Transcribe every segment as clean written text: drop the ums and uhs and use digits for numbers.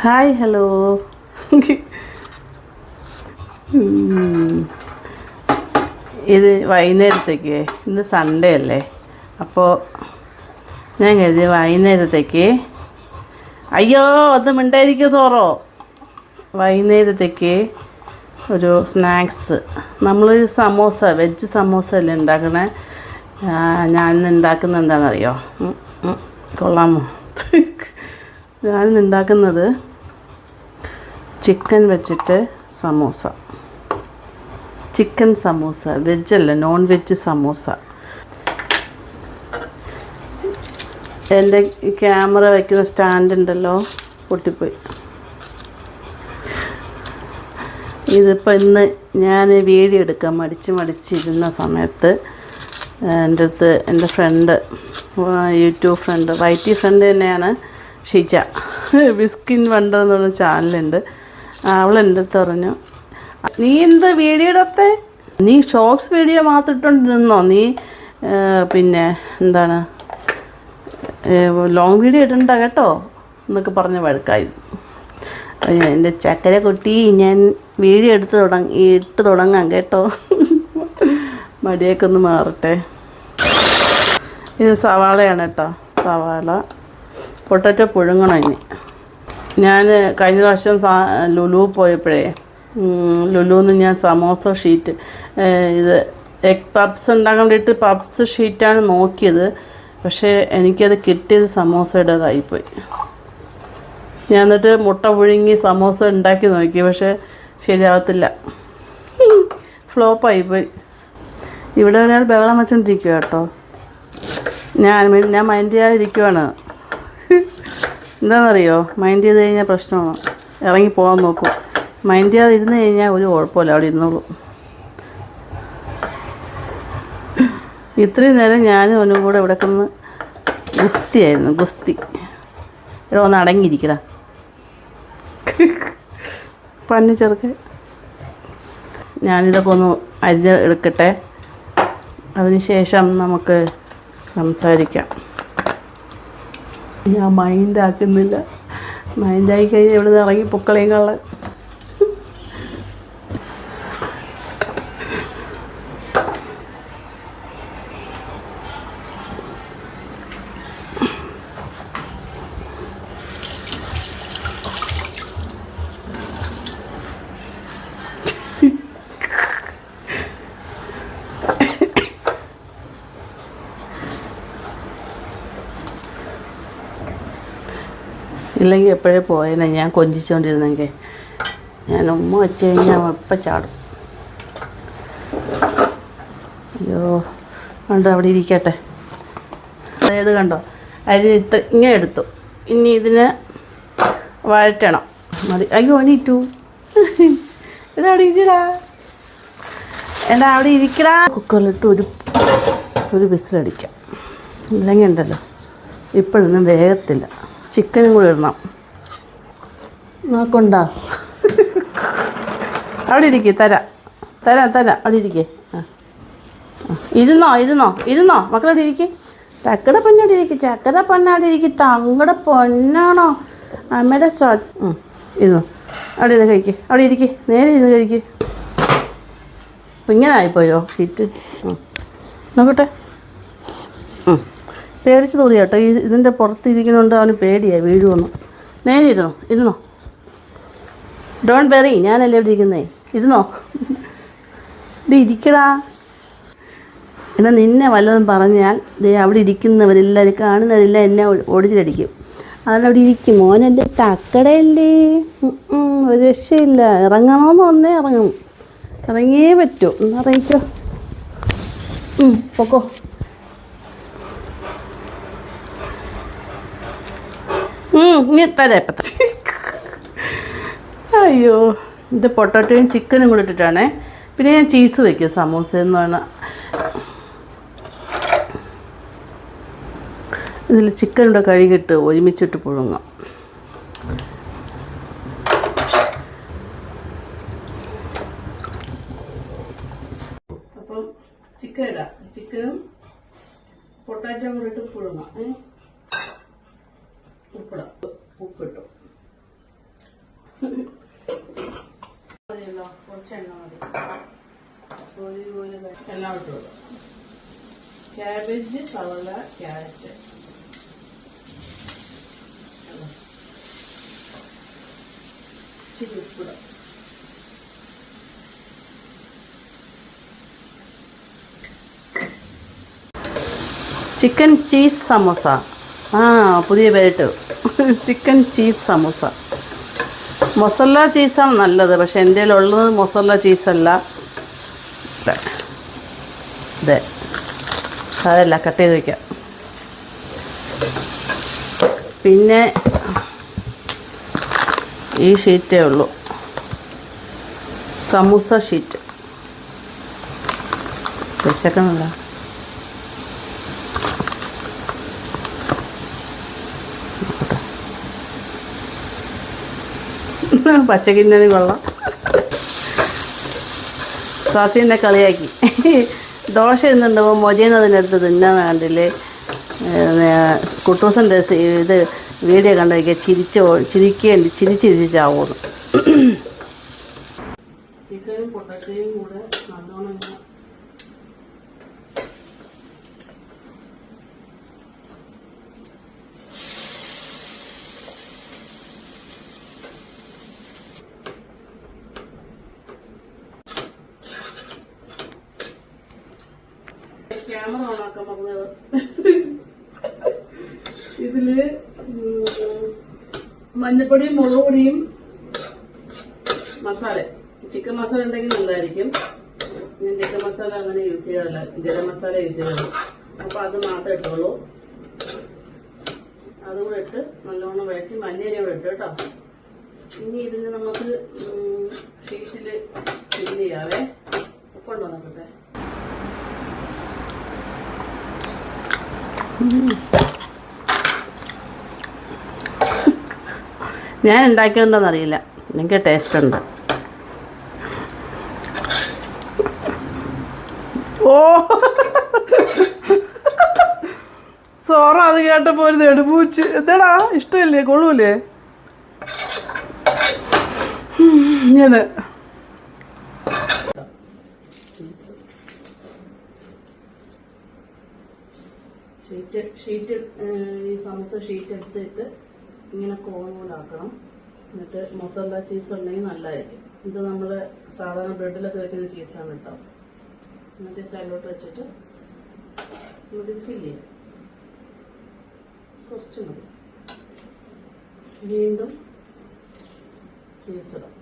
Hi hello. ഇത് വൈകുന്നേരത്തേക്ക് ഇന്ന് സൺഡേ അല്ലേ, അപ്പോൾ ഞാൻ കരുതി വൈകുന്നേരത്തേക്ക് അയ്യോ അത് മിണ്ടായിരിക്കും സോറോ. വൈകുന്നേരത്തേക്ക് ഒരു സ്നാക്സ്, നമ്മളൊരു സമോസ, വെജ് സമോസ അല്ലേ ഉണ്ടാക്കണേ. ഞാനിന്ന് ഉണ്ടാക്കുന്നത് എന്താണെന്നറിയോ? കൊള്ളാമോ? ഞാനിന്ന് ഉണ്ടാക്കുന്നത് ചിക്കൻ വെച്ചിട്ട് സമോസ, ചിക്കൻ സമോസ, വെജല്ല, നോൺ വെജ് സമോസ. എൻ്റെ ക്യാമറ വയ്ക്കുന്ന സ്റ്റാൻഡ് ഉണ്ടല്ലോ, പൊട്ടിപ്പോയി. ഇതിപ്പോൾ ഇന്ന് ഞാൻ വീഡിയോ എടുക്കാൻ മടിച്ചിരുന്ന സമയത്ത് എൻ്റെ അടുത്ത് എൻ്റെ ഫ്രണ്ട്, യൂട്യൂബ് ഫ്രണ്ട്, വൈറ്റി ഫ്രണ്ട് തന്നെയാണ്, ഷിജ, വിസ്കിൻ വണ്ടർ എന്ന് പറഞ്ഞ ചാനലുണ്ട്. അവൾ എൻ്റെ അടുത്ത് പറഞ്ഞു, നീ എന്ത് വീഡിയോ ഇടത്തെ, നീ ഷോർട്സ് വീഡിയോ മാത്രം ഇട്ടുകൊണ്ടിരുന്നോ, നീ പിന്നെ എന്താണ് ലോങ് വീഡിയോ ഇടണ്ട കേട്ടോ എന്നൊക്കെ പറഞ്ഞ് വഴക്കായി. എൻ്റെ ചക്കര കുട്ടി, ഞാൻ വീഡിയോ ഇട്ട് തുടങ്ങാം കേട്ടോ. മടിയൊക്കെ ഒന്ന് മാറട്ടെ. ഇത് സവാളയാണ് കേട്ടോ, സവാള. പൊട്ടറ്റോ പുഴുങ്ങണം. ഇനി ഞാൻ കഴിഞ്ഞ പ്രാവശ്യം ലുലു പോയപ്പോഴേ, ലുലുന്ന് ഞാൻ സമോസ ഷീറ്റ്, ഇത് എഗ് പബ്സ് ഉണ്ടാക്കാൻ വേണ്ടിയിട്ട് പബ്സ് ഷീറ്റാണ് നോക്കിയത്. പക്ഷേ എനിക്കത് കിട്ടിയത് സമോസയുടേതായിപ്പോയി. ഞാൻ എന്നിട്ട് മുട്ട പുഴുങ്ങി സമോസ ഉണ്ടാക്കി നോക്കി, പക്ഷേ ശരിയാവത്തില്ല, ഫ്ലോപ്പായിപ്പോയി. ഇവിടെ ഒരാൾ ബഹളം വെച്ചോണ്ടിരിക്കുക കേട്ടോ. ഞാൻ മൈൻഡ് ചെയ്യാതിരിക്കുവാണ്. എന്താണെന്നറിയോ, മൈൻഡ് ചെയ്ത് കഴിഞ്ഞാൽ പ്രശ്നമാണ്, ഇറങ്ങി പോകാൻ നോക്കും. മൈൻഡ് ചെയ്യാതിരുന്ന് കഴിഞ്ഞാൽ ഒരു കുഴപ്പമില്ല, അവിടെ ഇരുന്നോളൂ. ഇത്രയും നേരം ഞാനും അവനും കൂടെ ഇവിടെ കിടന്ന് ഗുസ്തിയായിരുന്നു, ഗുസ്തി. ഇവിടെ ഒന്ന് അടങ്ങിയിരിക്കടാ പന്നി ചെറുക്ക്. ഞാനിതൊക്കെ ഒന്ന് അരിഞ്ഞ് എടുക്കട്ടെ, അതിനുശേഷം നമുക്ക് സംസാരിക്കാം. ഞാൻ മൈൻഡാക്കുന്നില്ല, മൈൻഡാക്കി കഴിഞ്ഞാൽ ഇവിടെ നിന്ന് ഇറങ്ങി പൊക്കളയും കള്ള. ഇല്ലെങ്കിൽ എപ്പോഴേ പോയേനെ, ഞാൻ കൊഞ്ചിച്ചുകൊണ്ടിരുന്നെങ്കിൽ. ഞാൻ ഉമ്മ വെച്ച് കഴിഞ്ഞാൽ എപ്പം ചാടും. അയ്യോ, കണ്ടോ, അവിടെ ഇരിക്കട്ടെ. അതായത് കണ്ടോ, അരി ഇങ്ങനെ എടുത്തു. ഇനി ഇതിനെ വഴറ്റണം. മതി. അയ്യോ എണീറ്റു. എടാ അവിടെ ഇരിക്കടാ, എടാ അവിടെ ഇരിക്കടാ. കുക്കറിലിട്ട് ഒരു വിസിലടിക്കാം, ഇല്ലെങ്കിൽ ഉണ്ടല്ലോ ഇപ്പോഴൊന്നും വേഗത്തില്ല. ചിക്കനും കൂടി ഇടണം. നോക്കണ്ട, അവിടെ ഇരിക്കേ, തരാം അവിടെ ഇരിക്കേ. ഇരുന്നോ മക്കളവിടെ ഇരിക്കേ. ചക്കട പൊന്നവിടെ ഇരിക്കും, ചക്കര പൊന്നവിടെ ഇരിക്കും. തങ്ങടെ പൊന്നാണോ അമ്മയുടെ ഇരുന്നോ, അവിടെ ഇരുന്ന് കഴിക്കേ, അവിടെ ഇരിക്കേ, നേരെ ഇരുന്ന് കഴിക്കേ. അപ്പം ഇങ്ങനെ ആയിപ്പോയോ ഷീറ്റ്? നോക്കട്ടെ. പേടിച്ച് തോന്നി കേട്ടോ, ഇതിൻ്റെ പുറത്തിരിക്കുന്നുണ്ട്, അവന് പേടിയായി വീഴുമെന്ന്. നേരെ ഇരുന്നോ. ഡോണ്ട് വെറി, ഞാനല്ലേ ഇവിടെ ഇരിക്കുന്നേ. ഇരുന്നോ, ഇരിക്കടാ. എന്നാൽ നിന്നെ വല്ലതും പറഞ്ഞാൽ അവിടെ ഇരിക്കുന്നവരെല്ലാവരും, കാണുന്നവരെല്ലാം എന്നെ ഓടിച്ചിട്ടടിക്കും. അതിനവിടെ ഇരിക്കും. മോനെൻ്റെ തക്കടയല്ലേ, ഒരു രക്ഷയില്ല. ഇറങ്ങണമെന്ന് വന്നേ ഇറങ്ങും, ഇറങ്ങിയേ പറ്റൂ. എന്നാ ഇറങ്ങിക്കോ, പൊക്കോ. ഇനി തരാം. അയ്യോ, ഇത് പൊട്ടാറ്റോയും ചിക്കനും കൂടി ഇട്ടിട്ടാണേ. പിന്നെ ഞാൻ ചീസ് വയ്ക്കും സമോസ എന്ന് പറഞ്ഞാൽ. ഇതിൽ ചിക്കനൂടെ കഴുകിയിട്ട് ഒരുമിച്ചിട്ട് പുഴുങ്ങാം. അപ്പം ചിക്കൻ ഇടാം, ചിക്കനും പൊട്ടാറ്റോ കൂടി ഇട്ട് പുഴുങ്ങാം. ഉപ്പിടാം, ഉപ്പിട്ടു. മതിയല്ലോ, കുറച്ച് എണ്ണ മതി. ഒലിവ് ഓയിൽ എല്ലാം ഇട്ടു. ക്യാബേജ്, സവോള, ക്യാരറ്റ്, ഇച്ചിരി ഉപ്പിടും. Chicken cheese samosa. പുതിയ പേരിട്ട് ചിക്കൻ ചീസ് സമോസ. മൊസല്ല ചീസാണ് നല്ലത്, പക്ഷെ എൻ്റെ കയ്യിലുള്ളത് മൊസല്ല ചീസല്ല. അതെ, അതല്ല, കട്ട് ചെയ്ത് വയ്ക്കാം. പിന്നെ ഈ ഷീറ്റേ ഉള്ളൂ, സമൂസ ഷീറ്റ്. വിശക്കുന്നില്ല. പച്ചക്കിന്നതി കൊള്ളാം. സ്വാസിനെ കളിയാക്കി. ദോശ ഇന്നുണ്ടാവും മൊജീനതിനടുത്ത് തിന്നാൻ കണ്ടില്ലേ. കുട്ടൂസൻ്റെ ഇത് വീഡിയോ കണ്ടിരിക്കുക, ചിരിച്ചാവുന്നു. ചിക്കനും പൊട്ടറ്റയും കൂടെ നല്ലോണം ക്യാമറ ഓണാക്കാൻ പറഞ്ഞത്. ഇതില് മഞ്ഞപ്പൊടിയും മുളക് പൊടിയും മസാല, ചിക്കൻ മസാല ഉണ്ടെങ്കിൽ നല്ലതായിരിക്കും. ഞാൻ ചിക്കൻ മസാല അങ്ങനെ യൂസ് ചെയ്യാറില്ല, ഗരം മസാല യൂസ് ചെയ്യാറുള്ളൂ. അപ്പൊ അത് മാത്രമേ ഇട്ടുള്ളൂ. അതുകൂടെ ഇട്ട് നല്ലോണം വഴറ്റി മല്ലിയില കൂടെ ഇട്ട് കേട്ടോ. ഇനി ഇതിന് നമുക്ക് ഷീറ്റില് ഫില്ല് ചെയ്യാവേ. ഉപ്പുണ്ടോ നോക്കട്ടെ. ഞാൻ ഉണ്ടാക്കിയോണ്ടെന്നറിയില്ല, എനിക്ക് ടേസ്റ്റ് ഉണ്ട്. ഓ സോറ, അത് കേട്ടപ്പോ ഒരു നെടുപൂച്ച്. എന്താടാ, ഇഷ്ടമല്ലേ, കൊള്ളൂലേ? ഞാൻ ഷീറ്റ് ഈ സമോസ ഷീറ്റ് എടുത്തിട്ട് ഇങ്ങനെ കോണൂടാക്കണം. എന്നിട്ട് മൊസല്ല ചീസ് ഉണ്ടെങ്കിൽ നല്ലതായിരിക്കും. ഇത് നമ്മൾ സാധാരണ ബ്രെഡിലൊക്കെ വെക്കുന്ന ചീസാണ് കേട്ടോ. എന്നിട്ട് സൈഡിലോട്ട് വെച്ചിട്ട് നമുക്ക് ഫില്ല് ചെയ്യാം. കുറച്ച് മതി. വീണ്ടും ചീസ് ഇടാം.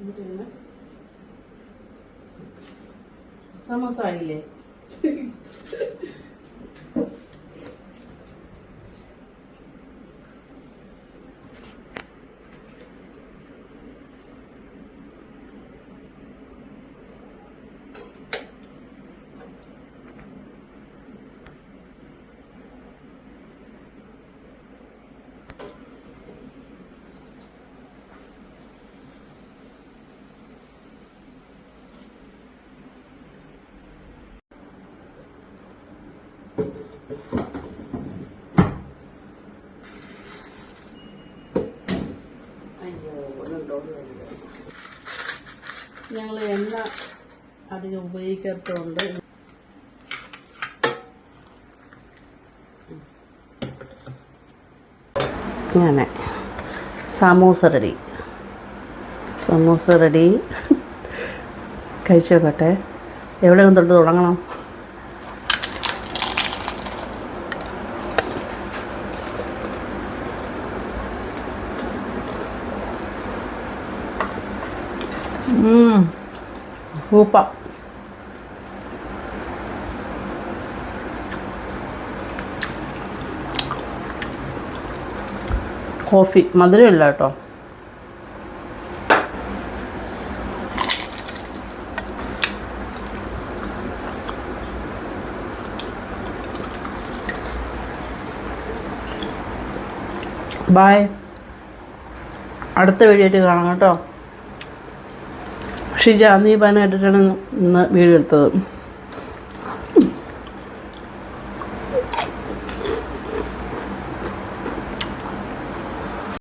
എന്നിട്ട് ഇങ്ങനെ സമോസ ആയില്ലേ? ഞങ്ങൾ എണ്ണ അധികം ഉപയോഗിക്കാത്തതുകൊണ്ട് അങ്ങനെ സമൂസ റെഡി. സമൂസ റെഡി. കഴിച്ചു നോക്കട്ടെ. എവിടെ തൊട്ട് തുടങ്ങണം? സൂപ്പർ. കോഫി മധുരമില്ല കേട്ടോ. ബൈ. അടുത്ത വീഡിയോ ആയിട്ട് കാണാം കേട്ടോ. ഷിജ, നീ പനായിട്ടിട്ടാണ് ഇന്ന് വീഡിയോ എടുത്തത്.